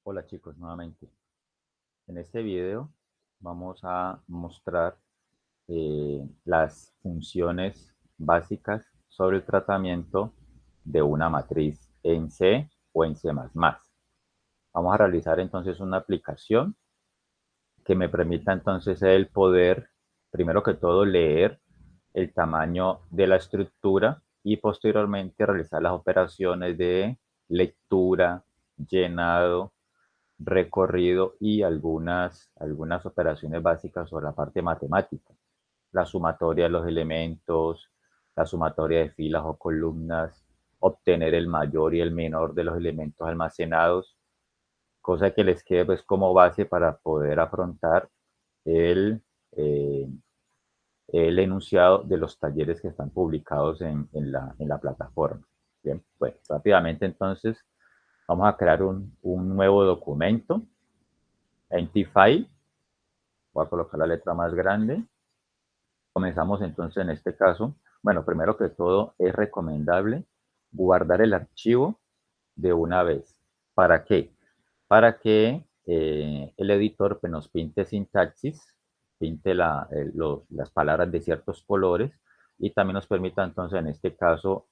Hola chicos, nuevamente. En este video vamos a mostrar las funciones básicas sobre el tratamiento de una matriz en C o en C++. Vamos a realizar entonces una aplicación que me permita entonces el poder, primero que todo, leer el tamaño de la estructura y posteriormente realizar las operaciones de lectura, llenado, recorrido y algunas operaciones básicas sobre la parte matemática. La sumatoria de los elementos, la sumatoria de filas o columnas, obtener el mayor y el menor de los elementos almacenados, cosa que les quede pues como base para poder afrontar el, eh, el enunciado de los talleres que están publicados en la plataforma. Bien, pues rápidamente entonces vamos a crear un nuevo documento, empty file. Voy a colocar la letra más grande. Comenzamos entonces en este caso. Bueno, primero que todo es recomendable guardar el archivo de una vez. ¿Para qué? Para que el editor pues, nos pinte sintaxis, pinte las palabras de ciertos colores y también nos permita entonces en este caso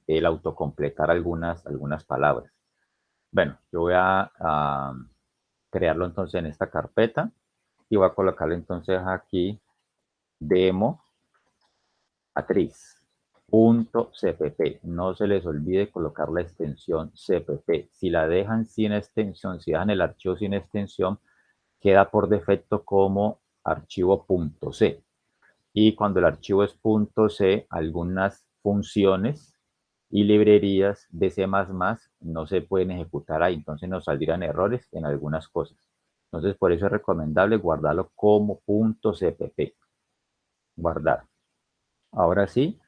el autocompletar algunas palabras. Bueno, yo voy a crearlo entonces en esta carpeta y voy a colocarle entonces aquí demo matriz.cpp. No se les olvide colocar la extensión cpp. Si la dejan sin extensión, si dejan el archivo sin extensión, queda por defecto como archivo .c. Y cuando el archivo es .c, algunas funciones y librerías de C++ no se pueden ejecutar ahí, entonces nos saldrían errores en algunas cosas. Entonces, por eso es recomendable guardarlo como .cpp. Guardar. Ahora sí,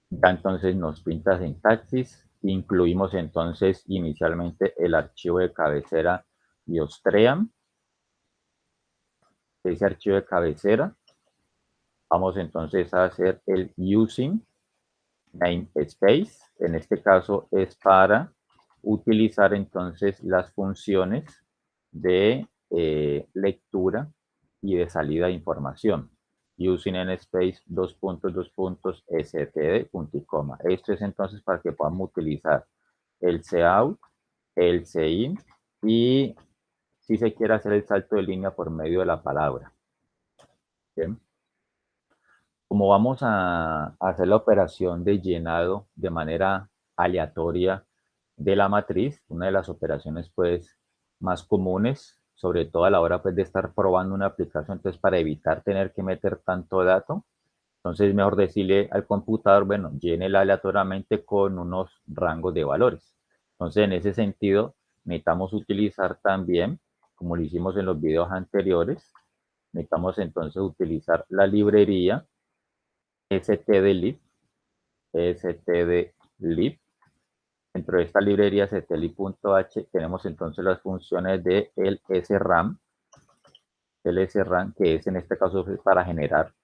ya entonces nos pinta sintaxis. Incluimos entonces inicialmente el archivo de cabecera iostream. Ese archivo de cabecera. Vamos entonces a hacer el using namespace. En este caso es para utilizar entonces las funciones de lectura y de salida de información. Using namespace std, punto y coma. Esto es entonces para que podamos utilizar el cout, el cin y si se quiere hacer el salto de línea por medio de la palabra. ¿Bien? Como vamos a hacer la operación de llenado de manera aleatoria de la matriz, una de las operaciones pues más comunes, sobre todo a la hora pues de estar probando una aplicación, entonces para evitar tener que meter tanto dato, entonces es mejor decirle al computador, bueno, llénela aleatoriamente con unos rangos de valores. Entonces en ese sentido necesitamos utilizar también, como lo hicimos en los videos anteriores, necesitamos entonces utilizar la librería stdlib, stdlib. Dentro de esta librería stdlib.h tenemos entonces las funciones de el sram, que es en este caso para generar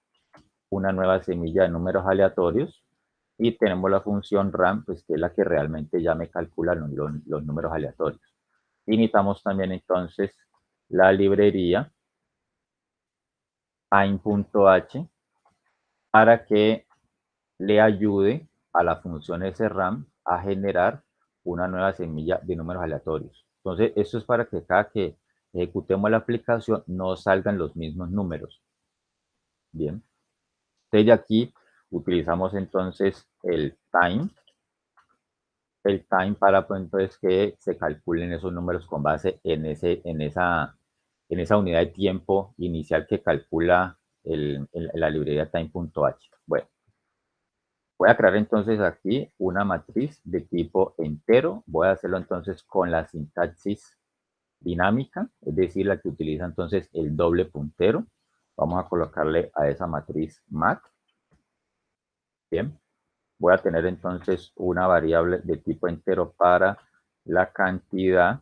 una nueva semilla de números aleatorios, y tenemos la función ram, pues que es la que realmente ya me calcula los números aleatorios. Y necesitamos también entonces la librería aim.h para que le ayude a la función sram a generar una nueva semilla de números aleatorios. Entonces, esto es para que cada que ejecutemos la aplicación no salgan los mismos números. Bien. Desde aquí utilizamos entonces el time para pues, entonces que se calculen esos números con base en esa unidad de tiempo inicial que calcula la librería time.h. Bueno, voy a crear entonces aquí una matriz de tipo entero. Voy a hacerlo entonces con la sintaxis dinámica, es decir, la que utiliza entonces el doble puntero. Vamos a colocarle a esa matriz mat. Bien. Voy a tener entonces una variable de tipo entero para la cantidad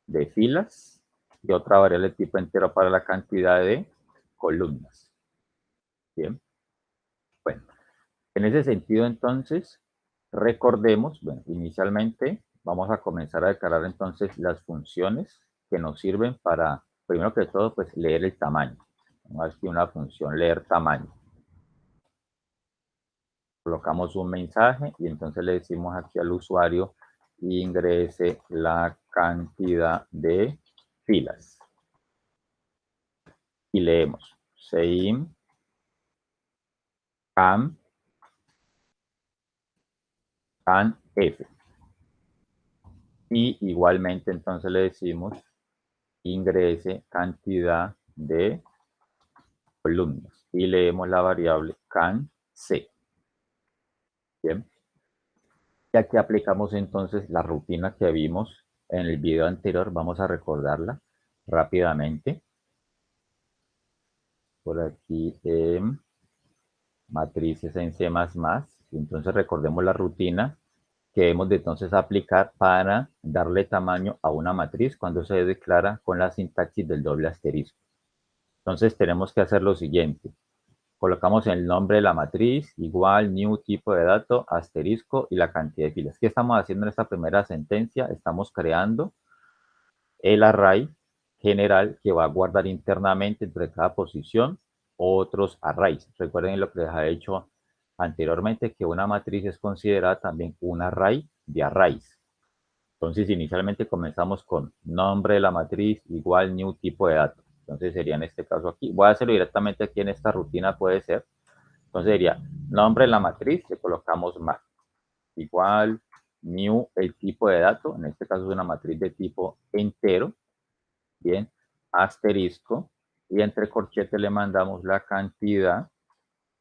de filas y otra variable de tipo entero para la cantidad de columnas. Bien. Bueno, en ese sentido entonces, recordemos, bueno, inicialmente vamos a comenzar a declarar entonces las funciones que nos sirven para, primero que todo, pues leer el tamaño. Vamos aquí una función leer tamaño. Colocamos un mensaje y entonces le decimos aquí al usuario ingrese la cantidad de filas. Y leemos sein can f. Y igualmente entonces le decimos ingrese cantidad de columnas. Y leemos la variable can c. Bien. Y aquí aplicamos entonces la rutina que vimos en el video anterior. Vamos a recordarla rápidamente. Por aquí matrices en C++. Entonces recordemos la rutina que hemos de entonces aplicar para darle tamaño a una matriz cuando se declara con la sintaxis del doble asterisco. Entonces tenemos que hacer lo siguiente. Colocamos el nombre de la matriz, igual, new, tipo de dato, asterisco y la cantidad de filas. ¿Qué estamos haciendo en esta primera sentencia? Estamos creando el array general que va a guardar internamente entre cada posición otros arrays. Recuerden lo que les he dicho anteriormente, que una matriz es considerada también un array de arrays. Entonces, inicialmente comenzamos con nombre de la matriz igual new tipo de dato. Entonces, sería en este caso aquí. Voy a hacerlo directamente aquí en esta rutina, puede ser. Entonces, sería nombre de la matriz, le colocamos mat igual new el tipo de dato. En este caso es una matriz de tipo entero. Bien, asterisco. Y entre corchetes le mandamos la cantidad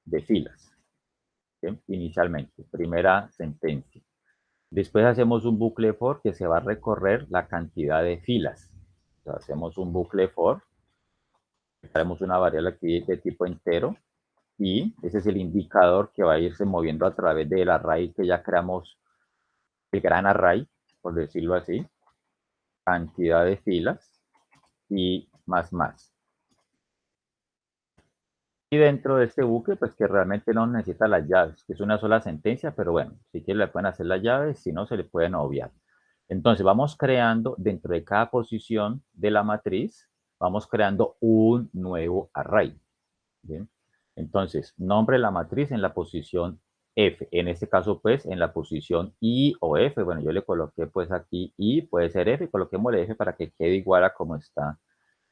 de filas. Bien, inicialmente, primera sentencia. Después hacemos un bucle for que se va a recorrer la cantidad de filas. Entonces, hacemos un bucle for, haremos una variable aquí de tipo entero y ese es el indicador que va a irse moviendo a través del array que ya creamos, el gran array, por decirlo así, cantidad de filas y más. Y dentro de este bucle, pues que realmente no necesita las llaves, que es una sola sentencia, pero bueno, si quieren le pueden hacer las llaves, si no se le pueden obviar. Entonces vamos creando dentro de cada posición de la matriz, vamos creando un nuevo array. ¿Bien? Entonces, nombre de la matriz en la posición F. En este caso, pues, en la posición I o F. Bueno, yo le coloqué, pues, aquí I, puede ser F. Coloquemos F para que quede igual a como está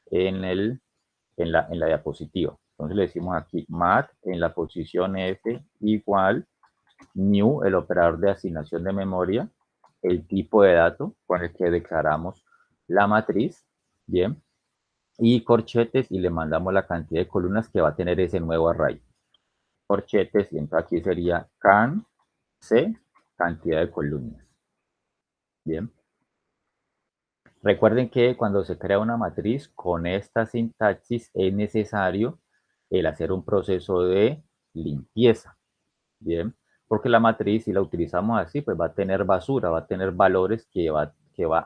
en, en la diapositiva. Entonces, le decimos aquí mat en la posición F igual new, el operador de asignación de memoria, el tipo de dato con el que declaramos la matriz, bien, y corchetes y le mandamos la cantidad de columnas que va a tener ese nuevo array. Corchetes y entonces aquí sería can c, cantidad de columnas. Bien. Recuerden que cuando se crea una matriz con esta sintaxis es necesario el hacer un proceso de limpieza. Bien, porque la matriz, si la utilizamos así, pues va a tener basura, va a tener valores que va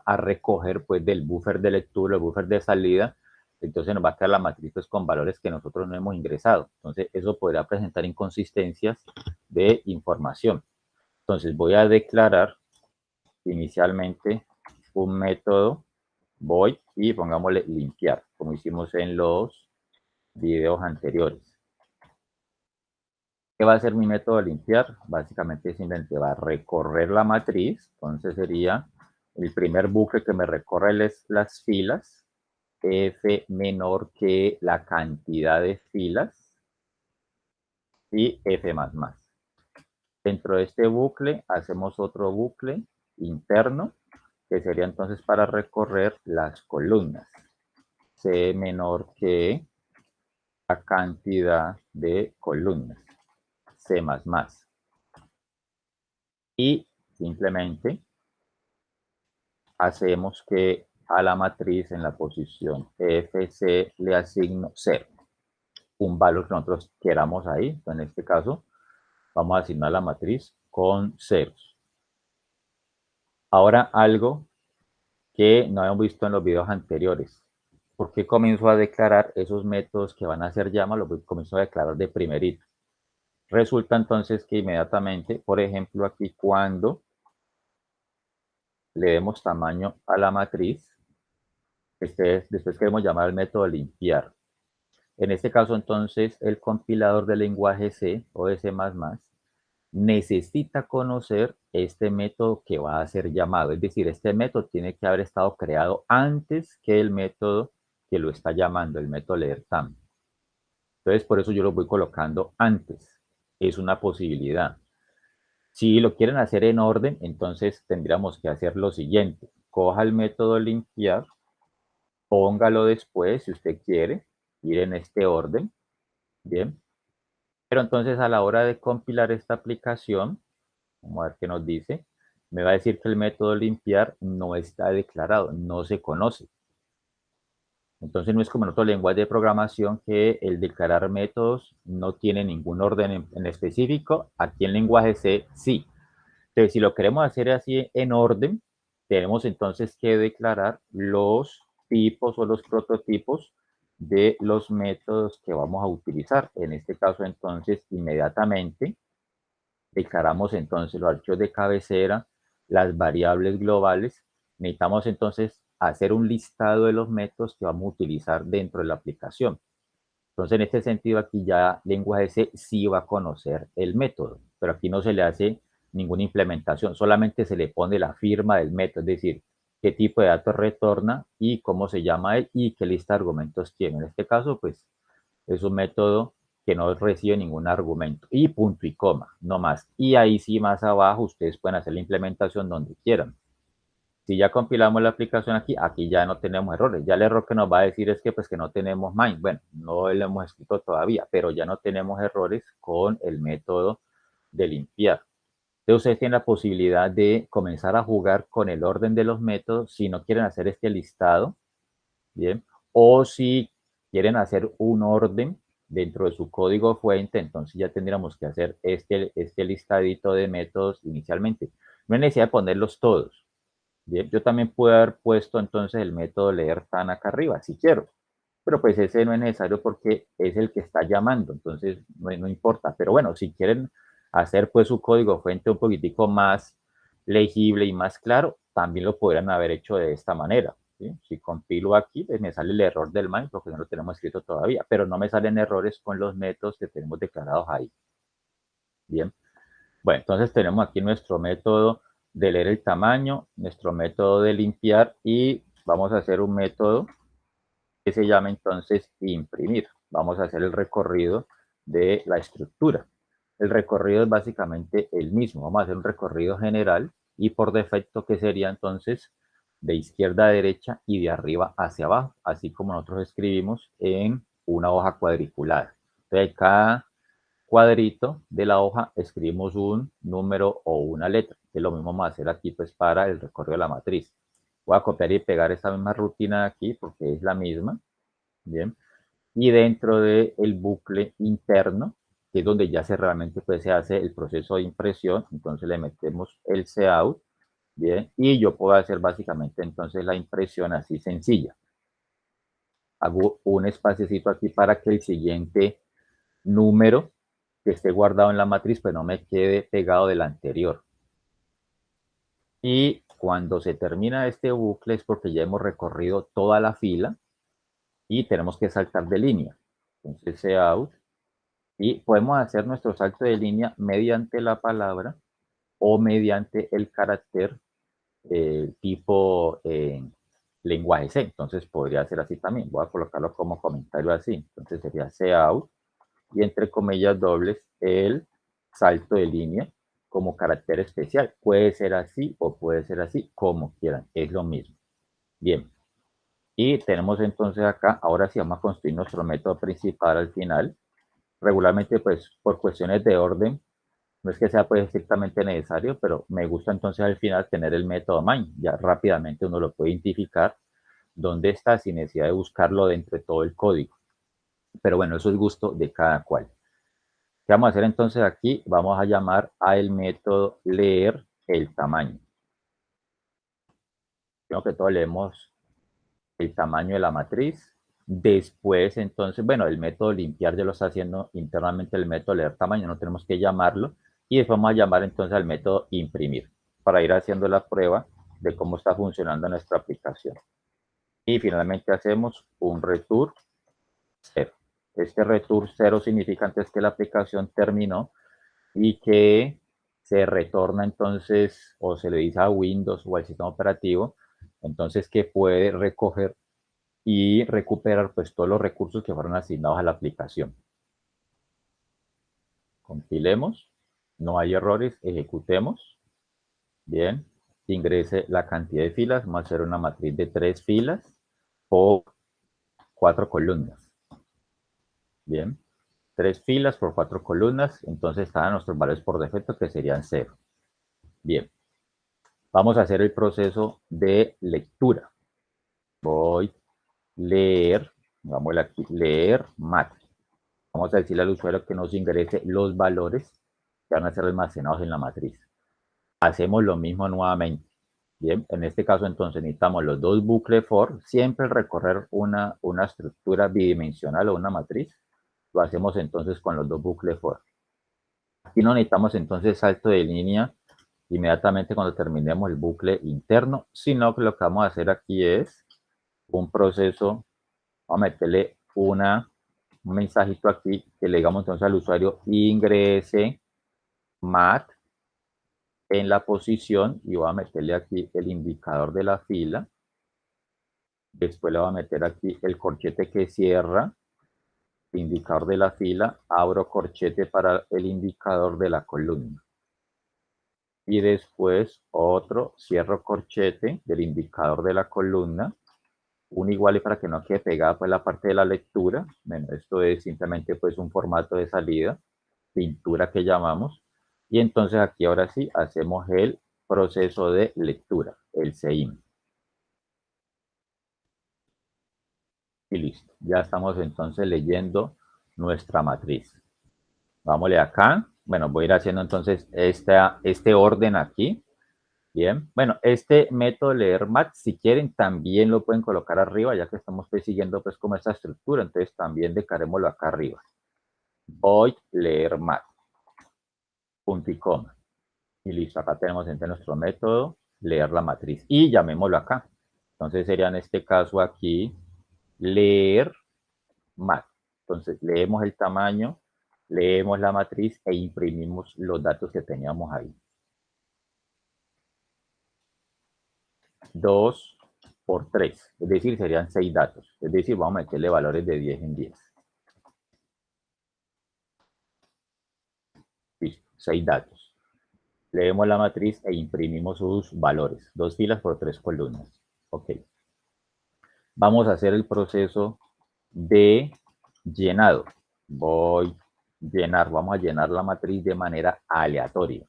a recoger pues del buffer de lectura, el buffer de salida, entonces nos va a quedar la matriz pues con valores que nosotros no hemos ingresado. Entonces eso podría presentar inconsistencias de información. Entonces voy a declarar inicialmente un método void y pongámosle limpiar, como hicimos en los videos anteriores. ¿Qué va a hacer mi método de limpiar? Básicamente simplemente va a recorrer la matriz, entonces sería el primer bucle que me recorre las filas, f menor que la cantidad de filas y f más más. Dentro de este bucle hacemos otro bucle interno que sería entonces para recorrer las columnas, c menor que la cantidad de columnas, c más más. Y simplemente hacemos que a la matriz en la posición FC le asigno 0, un valor que nosotros queramos ahí. En este caso, vamos a asignar la matriz con ceros. Ahora algo que no habíamos visto en los videos anteriores. ¿Por qué comienzo a declarar esos métodos que van a ser llama? Los comienzo a declarar de primerito. Resulta entonces que inmediatamente, por ejemplo, aquí cuando le demos tamaño a la matriz. Después queremos llamar al método limpiar. En este caso, entonces, el compilador del lenguaje C o de C++ necesita conocer este método que va a ser llamado. Es decir, este método tiene que haber estado creado antes que el método que lo está llamando, el método leerTam. Entonces, por eso yo lo voy colocando antes. Es una posibilidad. Si lo quieren hacer en orden, entonces tendríamos que hacer lo siguiente. Coja el método limpiar, póngalo después si usted quiere, ir en este orden. Bien. Pero entonces a la hora de compilar esta aplicación, vamos a ver qué nos dice, me va a decir que el método limpiar no está declarado, no se conoce. Entonces no es como en otro lenguaje de programación que el declarar métodos no tiene ningún orden en específico. Aquí en lenguaje C sí. Entonces si lo queremos hacer así en orden, tenemos entonces que declarar los tipos o los prototipos de los métodos que vamos a utilizar. En este caso entonces inmediatamente declaramos entonces los archivos de cabecera, las variables globales. Necesitamos entonces hacer un listado de los métodos que vamos a utilizar dentro de la aplicación. Entonces, en este sentido, aquí ya lenguaje C sí va a conocer el método, pero aquí no se le hace ninguna implementación, solamente se le pone la firma del método, es decir, qué tipo de datos retorna y cómo se llama él y qué lista de argumentos tiene. En este caso, pues, es un método que no recibe ningún argumento y punto y coma, no más. Y ahí sí, más abajo, ustedes pueden hacer la implementación donde quieran. Si ya compilamos la aplicación aquí ya no tenemos errores. Ya el error que nos va a decir es que pues que no tenemos main. Bueno, no lo hemos escrito todavía, pero ya no tenemos errores con el método de limpiar. Entonces ustedes tienen la posibilidad de comenzar a jugar con el orden de los métodos si no quieren hacer este listado, ¿bien? O si quieren hacer un orden dentro de su código fuente, entonces ya tendríamos que hacer este listadito de métodos inicialmente. No hay necesidad de ponerlos todos. Bien, yo también puedo haber puesto entonces el método leer tan acá arriba, si quiero, pero pues ese no es necesario porque es el que está llamando, entonces no importa. Pero bueno, si quieren hacer pues su código fuente un poquitico más legible y más claro, también lo podrían haber hecho de esta manera. ¿Sí? Si compilo aquí, pues me sale el error del main porque no lo tenemos escrito todavía, pero no me salen errores con los métodos que tenemos declarados ahí. Bien. Bueno, entonces tenemos aquí nuestro método de leer el tamaño, nuestro método de limpiar y vamos a hacer un método que se llama entonces imprimir. Vamos a hacer el recorrido de la estructura. El recorrido es básicamente el mismo. Vamos a hacer un recorrido general y por defecto que sería entonces de izquierda a derecha y de arriba hacia abajo, así como nosotros escribimos en una hoja cuadriculada. Entonces cada cuadrito de la hoja escribimos un número o una letra, que es lo mismo vamos a hacer aquí pues para el recorrido de la matriz. Voy a copiar y pegar esta misma rutina de aquí porque es la misma, bien, y dentro del bucle interno, que es donde ya realmente pues se hace el proceso de impresión, entonces le metemos el cout, bien, y yo puedo hacer básicamente entonces la impresión así sencilla. Hago un espaciocito aquí para que el siguiente número que esté guardado en la matriz, pues no me quede pegado del anterior. Y cuando se termina este bucle es porque ya hemos recorrido toda la fila y tenemos que saltar de línea. Entonces, cout, y podemos hacer nuestro salto de línea mediante la palabra o mediante el carácter tipo lenguaje C. Entonces podría ser así también. Voy a colocarlo como comentario así. Entonces sería cout y entre comillas dobles el salto de línea como carácter especial. Puede ser así o puede ser así, como quieran, es lo mismo. Bien, y tenemos entonces acá, ahora sí vamos a construir nuestro método principal al final. Regularmente, pues por cuestiones de orden, no es que sea pues estrictamente necesario, pero me gusta entonces al final tener el método main. Ya rápidamente uno lo puede identificar dónde está sin necesidad de buscarlo dentro de todo el código. Pero bueno, eso es gusto de cada cual. ¿Qué vamos a hacer entonces aquí? Vamos a llamar al método leer el tamaño. Primero que todo leemos el tamaño de la matriz. Después, entonces, bueno, el método limpiar ya lo está haciendo internamente el método leer tamaño, no tenemos que llamarlo. Y después vamos a llamar entonces al método imprimir para ir haciendo la prueba de cómo está funcionando nuestra aplicación. Y finalmente hacemos un return 0. Este return 0 significa antes que la aplicación terminó y que se retorna entonces, o se le dice a Windows o al sistema operativo, entonces que puede recoger y recuperar pues todos los recursos que fueron asignados a la aplicación. Compilemos, no hay errores, ejecutemos. Bien, ingrese la cantidad de filas, vamos a hacer una matriz de 3 filas por 4 columnas. Bien, 3 filas por 4 columnas, entonces están nuestros valores por defecto que serían 0. Bien, vamos a hacer el proceso de lectura. Voy a leer, vamos aquí, leer mat. Vamos a decirle al usuario que nos ingrese los valores que van a ser almacenados en la matriz. Hacemos lo mismo nuevamente. Bien, en este caso entonces necesitamos los dos bucles for, siempre recorrer una estructura bidimensional o una matriz, lo hacemos entonces con los dos bucles for. Aquí no necesitamos entonces salto de línea inmediatamente cuando terminemos el bucle interno, sino que lo que vamos a hacer aquí es un proceso, vamos a meterle un mensajito aquí que le digamos entonces al usuario ingrese mat en la posición y voy a meterle aquí el indicador de la fila. Después le voy a meter aquí el corchete que cierra, indicador de la fila, abro corchete para el indicador de la columna. Y después otro, cierro corchete del indicador de la columna, un igual para que no quede pegada pues la parte de la lectura. Bueno, esto es simplemente pues un formato de salida, pintura que llamamos. Y entonces aquí ahora sí hacemos el proceso de lectura, el CEIM. Y listo, ya estamos entonces leyendo nuestra matriz. Vámonos acá. Bueno, voy a ir haciendo entonces este orden aquí. Bien, bueno, este método leer mat, si quieren, también lo pueden colocar arriba, ya que estamos pues, siguiendo pues como esta estructura, entonces también dejarémoslo acá arriba. Voy leer mat. Punto y coma. Y listo, acá tenemos entonces nuestro método leer la matriz. Y llamémoslo acá. Entonces sería en este caso aquí leer mat. Entonces leemos el tamaño, leemos la matriz e imprimimos los datos que teníamos ahí. 2 por 3, es decir, serían 6 datos. Es decir, vamos a meterle valores de 10 en 10. Listo, 6 datos. Leemos la matriz e imprimimos sus valores. 2 filas por 3 columnas. Ok. Vamos a hacer el proceso de llenado. Voy a llenar, vamos a llenar la matriz de manera aleatoria.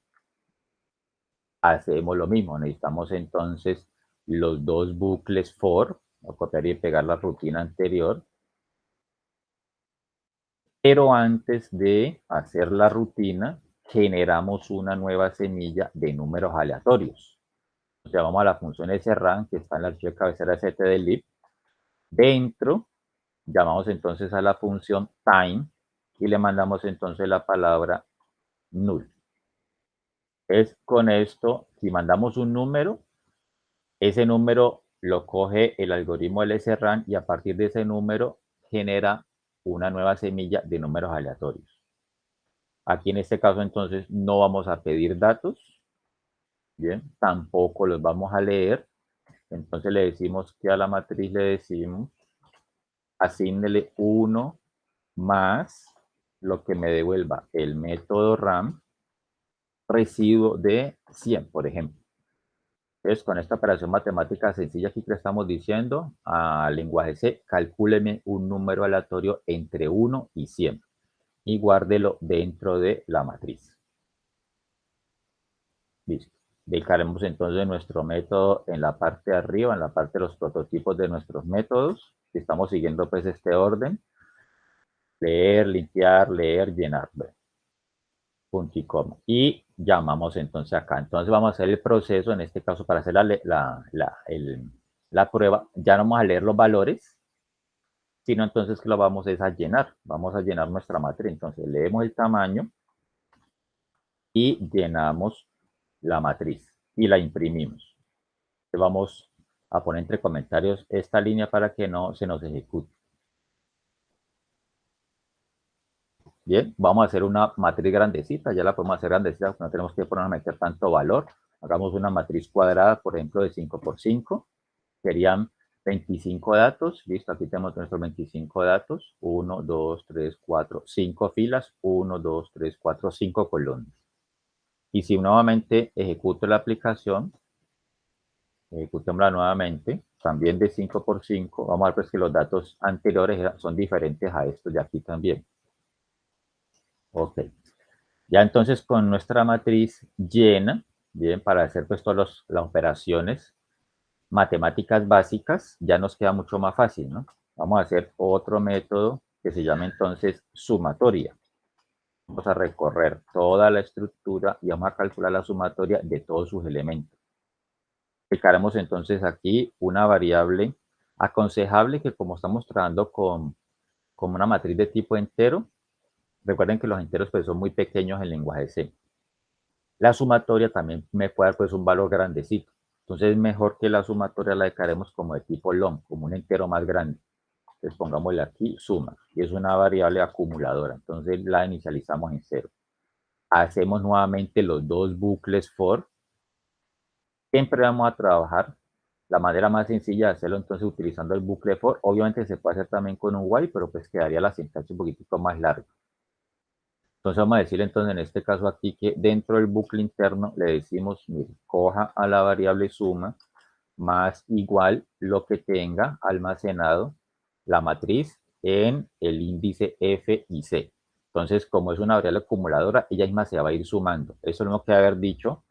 Hacemos lo mismo, necesitamos entonces los dos bucles for, a copiar y pegar la rutina anterior. Pero antes de hacer la rutina, generamos una nueva semilla de números aleatorios. O sea, vamos a la función srun, que está en el archivo de cabecera stdlib. Dentro, llamamos entonces a la función time y le mandamos entonces la palabra null. Es con esto, si mandamos un número, ese número lo coge el algoritmo del srun y a partir de ese número genera una nueva semilla de números aleatorios. Aquí en este caso entonces no vamos a pedir datos, bien, tampoco los vamos a leer. Entonces le decimos que a la matriz le decimos asígnele 1 más lo que me devuelva el método RAM residuo de 100, por ejemplo. Entonces, con esta operación matemática sencilla aquí que le estamos diciendo al lenguaje C, calcúleme un número aleatorio entre 1 y 100 y guárdelo dentro de la matriz. Listo. Dejaremos entonces nuestro método en la parte de arriba, en la parte de los prototipos de nuestros métodos. Estamos siguiendo pues este orden. Leer, limpiar, leer, llenar. Punto y coma. Y llamamos entonces acá. Entonces vamos a hacer el proceso, en este caso para hacer la prueba. Ya no vamos a leer los valores, sino entonces que lo vamos a llenar. Vamos a llenar nuestra matriz. Entonces leemos el tamaño y llenamos la matriz y la imprimimos. Vamos a poner entre comentarios esta línea para que no se nos ejecute. Bien, vamos a hacer una matriz grandecita, ya la podemos hacer grandecita porque no tenemos que poner a meter tanto valor. Hagamos una matriz cuadrada, por ejemplo, de 5 por 5. Serían 25 datos. Listo, aquí tenemos nuestros 25 datos. 1, 2, 3, 4, 5 filas. 1, 2, 3, 4, 5 columnas. Y si nuevamente ejecuto la aplicación, ejecutémosla nuevamente, también de 5 por 5. Vamos a ver pues que los datos anteriores son diferentes a estos de aquí también. Ok. Ya entonces con nuestra matriz llena, bien, para hacer pues todas las operaciones matemáticas básicas, ya nos queda mucho más fácil, ¿no? Vamos a hacer otro método que se llama entonces sumatoria. Vamos a recorrer toda la estructura y vamos a calcular la sumatoria de todos sus elementos. Aplicaremos entonces aquí una variable aconsejable que, como estamos trabajando con una matriz de tipo entero, recuerden que los enteros pues son muy pequeños en lenguaje C. La sumatoria también me puede dar pues un valor grandecito. Entonces es mejor que la sumatoria la declaremos como de tipo long, como un entero más grande. Entonces pongámosle aquí suma, y es una variable acumuladora. Entonces la inicializamos en 0. Hacemos nuevamente los dos bucles for. Siempre vamos a trabajar la manera más sencilla de hacerlo, entonces utilizando el bucle for. Obviamente se puede hacer también con un while, pero pues quedaría la sintaxis un poquitico más larga. Entonces vamos a decir entonces en este caso aquí que dentro del bucle interno le decimos, mire, coja a la variable suma más igual lo que tenga almacenado la matriz en el índice F y C. Entonces, como es una variable acumuladora, ella misma se va a ir sumando. Eso es lo que haber dicho,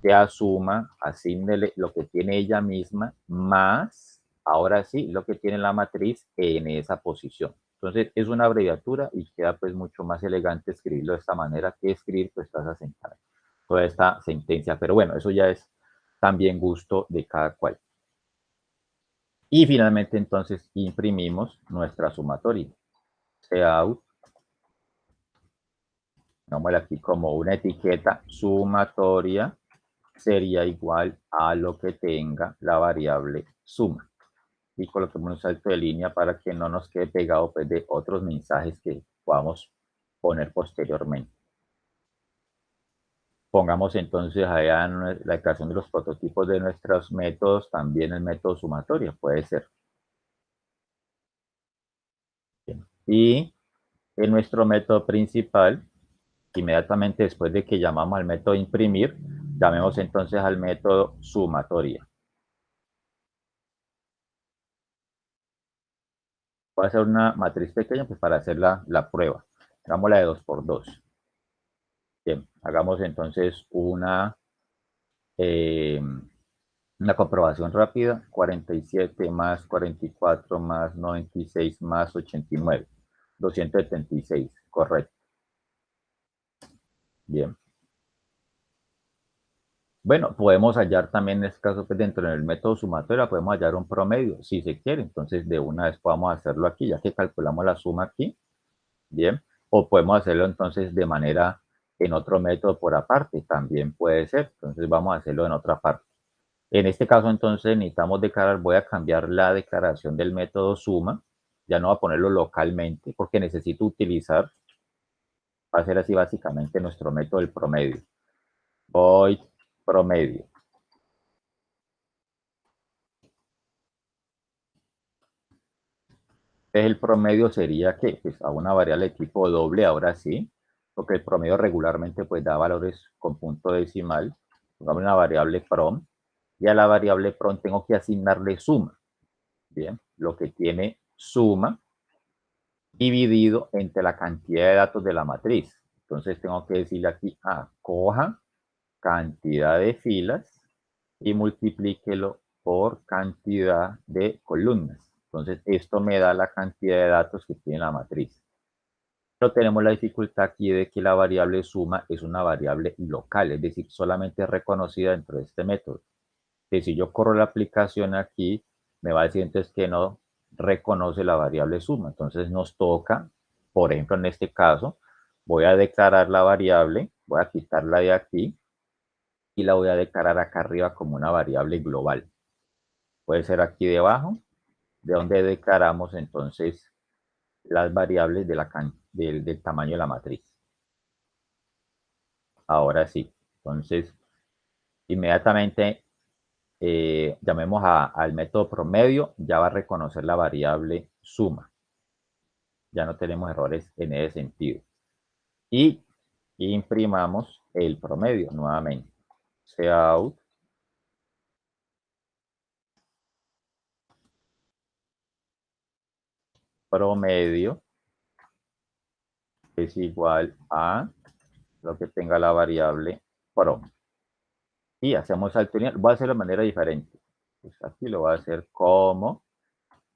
que asuma, asígnele lo que tiene ella misma, más, ahora sí, lo que tiene la matriz en esa posición. Entonces, es una abreviatura y queda pues mucho más elegante escribirlo de esta manera que escribir pues toda esta sentencia. Pero bueno, eso ya es también gusto de cada cual. Y finalmente entonces imprimimos nuestra sumatoria. Cout, pongámosle aquí como una etiqueta sumatoria sería igual a lo que tenga la variable suma. Y coloquemos un salto de línea para que no nos quede pegado pues, de otros mensajes que podamos poner posteriormente. Pongamos entonces allá la declaración de los prototipos de nuestros métodos, también el método sumatoria, puede ser. Bien. Y en nuestro método principal, inmediatamente después de que llamamos al método imprimir, llamemos entonces al método sumatoria. Voy a hacer una matriz pequeña pues, para hacer la prueba. Hagámosla de 2 por 2. Bien, hagamos entonces una comprobación rápida. 47 más 44 más 96 más 89. 276, correcto. Bien. Bueno, podemos hallar también en este caso, pues dentro del método sumatoria, podemos hallar un promedio, si se quiere. Entonces, de una vez podemos hacerlo aquí, ya que calculamos la suma aquí. Bien. O podemos hacerlo entonces de manera en otro método por aparte, también puede ser. Entonces, vamos a hacerlo en otra parte. En este caso, entonces, necesitamos declarar, voy a cambiar la declaración del método suma. Ya no voy a ponerlo localmente, porque necesito utilizar, va a ser así básicamente nuestro método del promedio. Void promedio. El promedio sería que pues, a una variable de tipo doble, ahora sí, porque el promedio regularmente pues da valores con punto decimal. Pongamos una variable prom, y a la variable prom tengo que asignarle suma. Bien, lo que tiene suma dividido entre la cantidad de datos de la matriz. Entonces tengo que decirle aquí, coja cantidad de filas y multiplíquelo por cantidad de columnas. Entonces, esto me da la cantidad de datos que tiene la matriz. Pero tenemos la dificultad aquí de que la variable suma es una variable local, es decir, solamente reconocida dentro de este método. Que si yo corro la aplicación aquí, me va a decir entonces que no reconoce la variable suma. Entonces nos toca, por ejemplo, en este caso, voy a declarar la variable, voy a quitarla de aquí y la voy a declarar acá arriba como una variable global. puede ser aquí debajo, de donde declaramos entonces las variables del tamaño de la matriz. Ahora sí, entonces inmediatamente llamemos al método promedio, ya va a reconocer la variable suma. Ya no tenemos errores en ese sentido. Y imprimamos el promedio nuevamente. Cout promedio es igual a lo que tenga la variable prom. Y hacemos salto lineal. Voy a hacer de manera diferente. Pues aquí lo voy a hacer como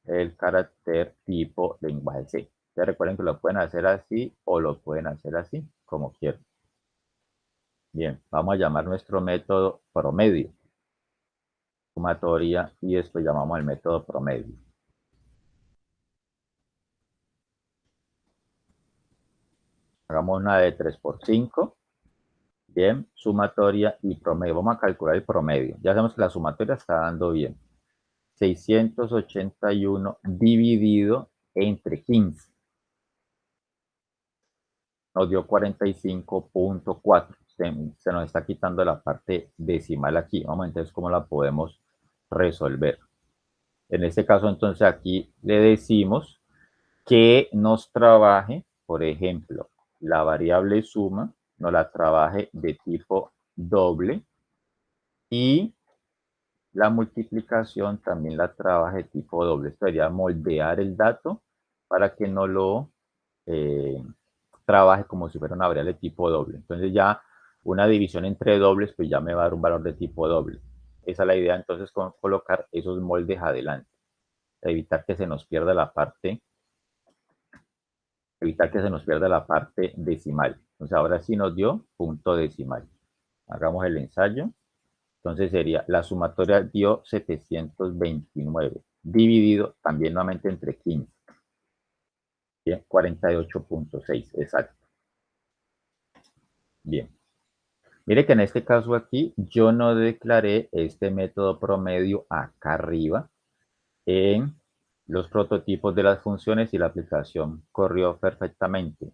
el carácter tipo lenguaje C. Ya recuerden que lo pueden hacer así o lo pueden hacer así, como quieran. Bien, vamos a llamar nuestro método promedio, sumatoria, y después llamamos el método promedio. Hagamos una de 3 por 5. Bien, sumatoria y promedio. Vamos a calcular el promedio. Ya sabemos que la sumatoria está dando bien. 681 dividido entre 15. Nos dio 45.4. Se nos está quitando la parte decimal aquí. Vamos a ver entonces cómo la podemos resolver. En este caso, entonces, aquí le decimos que nos trabaje, por ejemplo, la variable suma, nos la trabaje de tipo doble y la multiplicación también la trabaje de tipo doble. Esto sería moldear el dato para que no lo trabaje como si fuera una variable de tipo doble. Entonces ya una división entre dobles, pues ya me va a dar un valor de tipo doble. Esa es la idea, entonces, con colocar esos moldes adelante. Evitar que se nos pierda la parte decimal. Entonces ahora sí nos dio punto decimal. Hagamos el ensayo. Entonces sería, la sumatoria dio 729, dividido también nuevamente entre 15. Bien, 48.6, exacto. Bien. Mire que en este caso aquí yo no declaré este método promedio acá arriba en los prototipos de las funciones y la aplicación corrió perfectamente.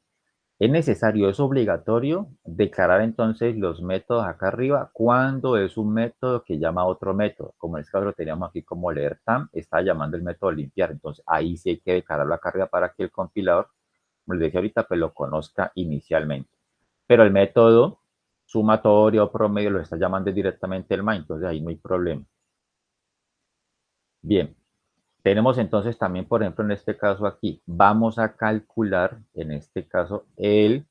Es necesario, es obligatorio declarar entonces los métodos acá arriba cuando es un método que llama a otro método. Como en este caso lo teníamos aquí como leer tam, está llamando el método limpiar. Entonces ahí sí hay que declararlo acá arriba para que el compilador, como les decía ahorita, pues lo conozca inicialmente. Pero el método sumatorio o promedio lo está llamando directamente el main, entonces ahí no hay problema. Bien, tenemos entonces también, por ejemplo, en este caso aquí, vamos a calcular, en este caso, el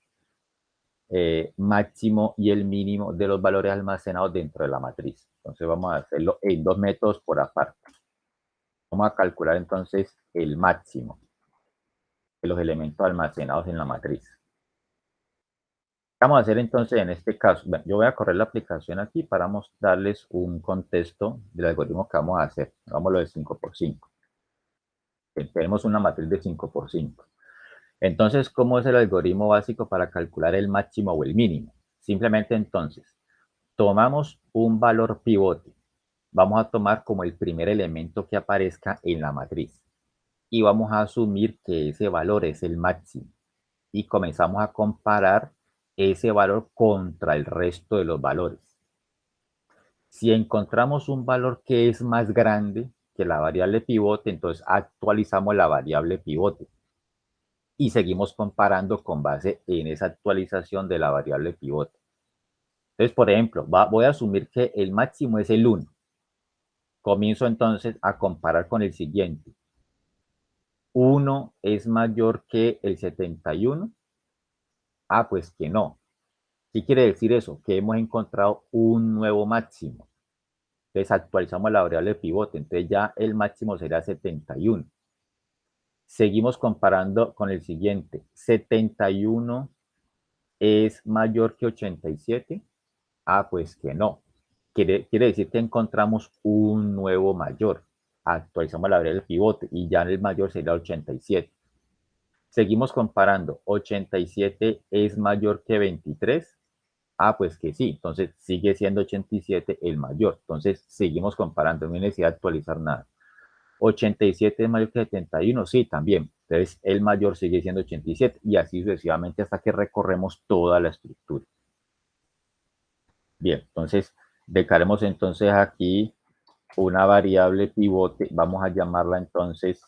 máximo y el mínimo de los valores almacenados dentro de la matriz. Entonces vamos a hacerlo en dos métodos por aparte. Vamos a calcular entonces el máximo de los elementos almacenados en la matriz. Vamos a hacer entonces en este caso, bueno, yo voy a correr la aplicación aquí para mostrarles un contexto del algoritmo que vamos a hacer. Hagámoslo de 5 por 5. Tenemos una matriz de 5 por 5. Entonces, ¿cómo es el algoritmo básico para calcular el máximo o el mínimo? Simplemente entonces, tomamos un valor pivote. Vamos a tomar como el primer elemento que aparezca en la matriz. Y vamos a asumir que ese valor es el máximo. Y comenzamos a comparar ese valor contra el resto de los valores. Si encontramos un valor que es más grande que la variable pivote, entonces actualizamos la variable pivote y seguimos comparando con base en esa actualización de la variable pivote. Entonces, por ejemplo, voy a asumir que el máximo es el 1. Comienzo entonces a comparar con el siguiente. 1 es mayor que el 71. Ah, pues que no. ¿Qué quiere decir eso? Que hemos encontrado un nuevo máximo. Entonces actualizamos la variable pivote. Entonces ya el máximo será 71. Seguimos comparando con el siguiente. 71 es mayor que 87. Ah, pues que no. Quiere decir que encontramos un nuevo mayor. Actualizamos la variable pivote y ya el mayor sería 87. Seguimos comparando. 87 es mayor que 23. Ah, pues que sí, entonces sigue siendo 87 el mayor. Entonces seguimos comparando, no hay necesidad de actualizar nada. 87 es mayor que 71, sí, también. Entonces el mayor sigue siendo 87 y así sucesivamente hasta que recorremos toda la estructura. Bien, entonces dejaremos entonces aquí una variable pivote, vamos a llamarla entonces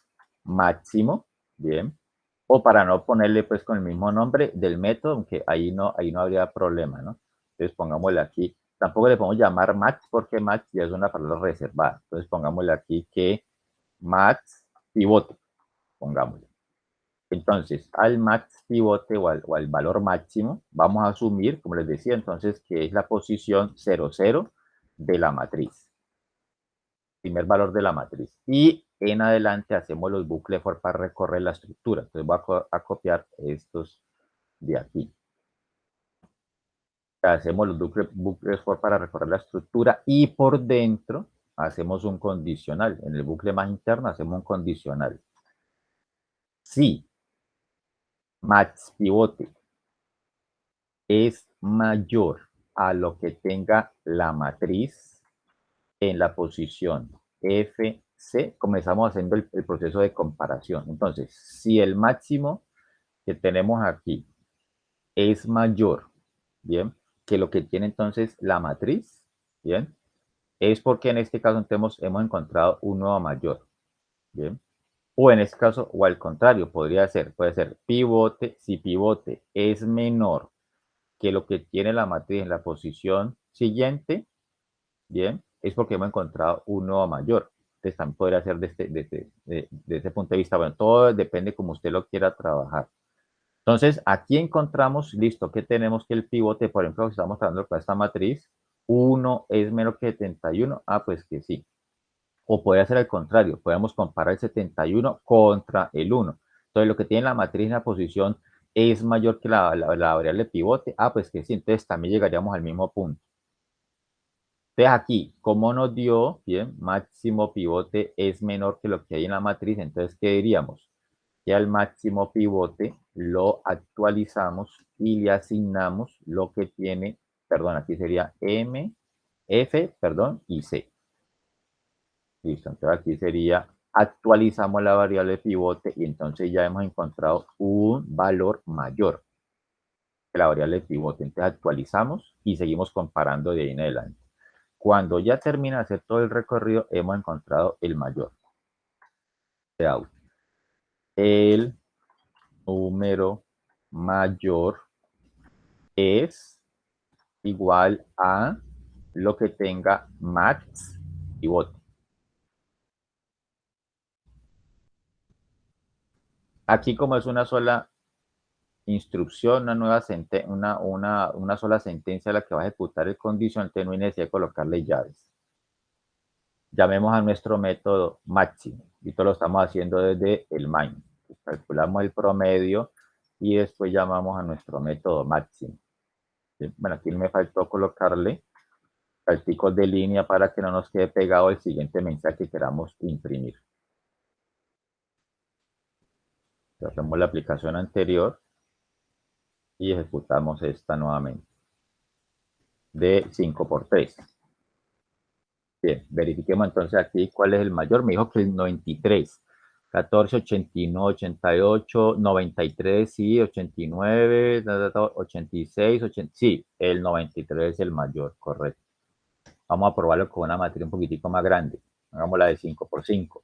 máximo, bien, o para no ponerle pues con el mismo nombre del método, aunque ahí no habría problema, ¿no? Entonces pongámosle aquí, tampoco le podemos llamar max porque max ya es una palabra reservada, entonces pongámosle aquí que max pivote, pongámosle. Entonces, al max pivote o al valor máximo, vamos a asumir, como les decía, entonces, que es la posición 00 de la matriz, primer valor de la matriz. Y en adelante hacemos los bucles for para recorrer la estructura. Entonces, voy a copiar estos de aquí. Hacemos los bucles for para recorrer la estructura y por dentro hacemos un condicional. En el bucle más interno hacemos un condicional. Si max pivote es mayor a lo que tenga la matriz en la posición FC, comenzamos haciendo el proceso de comparación. Entonces, si el máximo que tenemos aquí es mayor, bien, que lo que tiene entonces la matriz, bien, es porque en este caso hemos encontrado un nuevo mayor, bien, o en este caso, o al contrario, puede ser pivote, si pivote es menor que lo que tiene la matriz en la posición siguiente, bien, es porque hemos encontrado un nuevo mayor. Entonces también podría ser de este punto de vista. Bueno, todo depende como usted lo quiera trabajar. Entonces, aquí encontramos, listo, que tenemos que el pivote, por ejemplo, si estamos trabajando con esta matriz, 1 es menor que 71. Ah, pues que sí. O puede ser al contrario, podemos comparar el 71 contra el 1. Entonces, lo que tiene la matriz en la posición es mayor que la variable pivote. Ah, pues que sí, entonces también llegaríamos al mismo punto. Entonces aquí, como nos dio, bien, máximo pivote es menor que lo que hay en la matriz, entonces, ¿qué diríamos? Que al máximo pivote lo actualizamos y le asignamos lo que tiene, perdón, aquí sería M, F, perdón, y C. Listo, entonces aquí sería, actualizamos la variable pivote y entonces ya hemos encontrado un valor mayor que la variable pivote. Entonces actualizamos y seguimos comparando de ahí en adelante. Cuando ya termina de hacer todo el recorrido, hemos encontrado el mayor. El número mayor es igual a lo que tenga max pivote. Aquí como es una sola instrucción, una sola sentencia la que va a ejecutar el condicionante, no hay necesidad de colocarle llaves. Llamemos a nuestro método máximo. Y esto lo estamos haciendo desde el main. Calculamos el promedio y después llamamos a nuestro método máximo. Bueno, aquí me faltó colocarle salticos de línea para que no nos quede pegado el siguiente mensaje que queramos imprimir. Hacemos la aplicación anterior y ejecutamos esta nuevamente de 5 por 3. Bien, verifiquemos entonces aquí cuál es el mayor. Me dijo que el 93. 14, 89, 88, 93, sí, 89, 86, 80, sí, el 93 es el mayor, correcto. Vamos a probarlo con una matriz un poquitico más grande. Hagámosla de 5 por 5.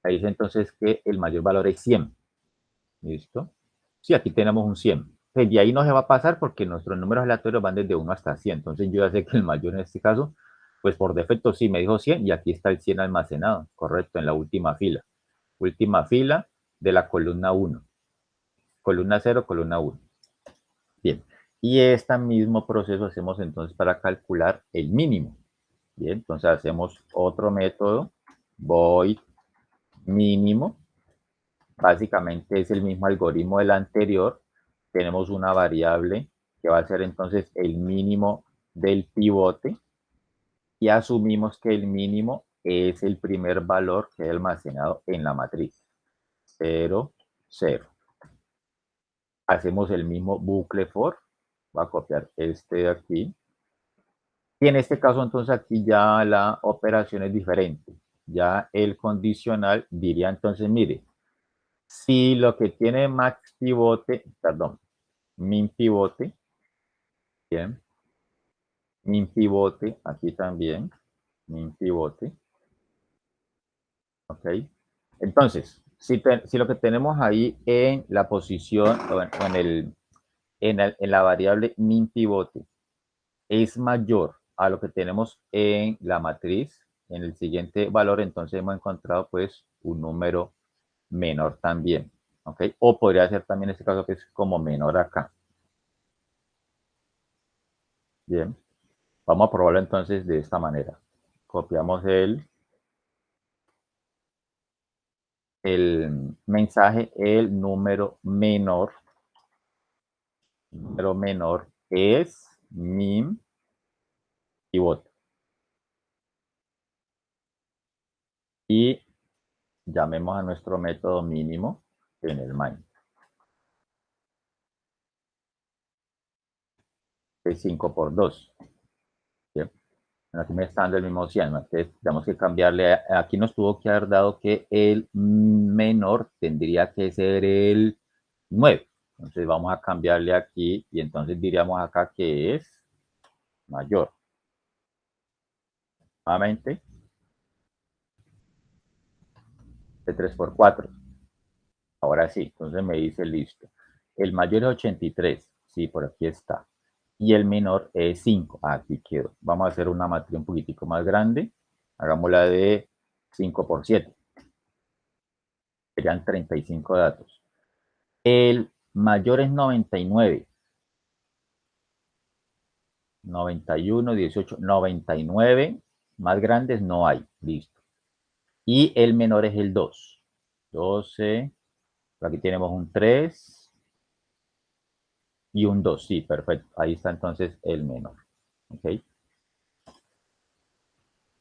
Ahí dice entonces que el mayor valor es 100. ¿Listo? Sí, aquí tenemos un 100. Pues de ahí no se va a pasar porque nuestros números aleatorios van desde 1 hasta 100. Entonces yo ya sé que el mayor en este caso, pues por defecto sí me dijo 100 y aquí está el 100 almacenado, correcto, en la última fila. Última fila de la columna 1. Columna 0, columna 1. Bien. Y este mismo proceso hacemos entonces para calcular el mínimo. Bien, entonces hacemos otro método, void mínimo. Básicamente es el mismo algoritmo del anterior. Tenemos una variable que va a ser entonces el mínimo del pivote y asumimos que el mínimo es el primer valor que hay almacenado en la matriz. 0, 0. Hacemos el mismo bucle for Voy a copiar este de aquí. Y en este caso, entonces, aquí ya la operación es diferente. Ya el condicional diría, entonces, mire, si lo que tiene max pivote, perdón, min pivote, bien, min pivote, aquí también, min pivote, ok. Entonces, si lo que tenemos ahí en la posición, o en la variable min pivote, es mayor a lo que tenemos en la matriz, en el siguiente valor, entonces hemos encontrado pues un número menor también, ¿ok? O podría ser también en este caso que es como menor acá. Bien, vamos a probarlo entonces de esta manera. Copiamos el mensaje, el número menor es min pivot. Y llamemos a nuestro método mínimo en el main. Es 5 por 2. ¿Bien? Aquí me está dando el mismo 100. Entonces tenemos que cambiarle. Aquí nos tuvo que haber dado que el menor tendría que ser el 9. Entonces vamos a cambiarle aquí y entonces diríamos acá que es mayor. Nuevamente, de 3 por 4. Ahora sí, entonces me dice listo. El mayor es 83. Sí, por aquí está. Y el menor es 5. Aquí quedó. Vamos a hacer una matriz un poquitico más grande. Hagámosla de 5 por 7. Serían 35 datos. El mayor es 99. 91, 18, 99. Más grandes no hay. Listo. Y el menor es el 2. 12. Aquí tenemos un 3 y un 2. Sí, perfecto. Ahí está entonces el menor. ¿Ok?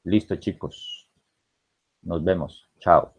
Listo, chicos. Nos vemos. Chao.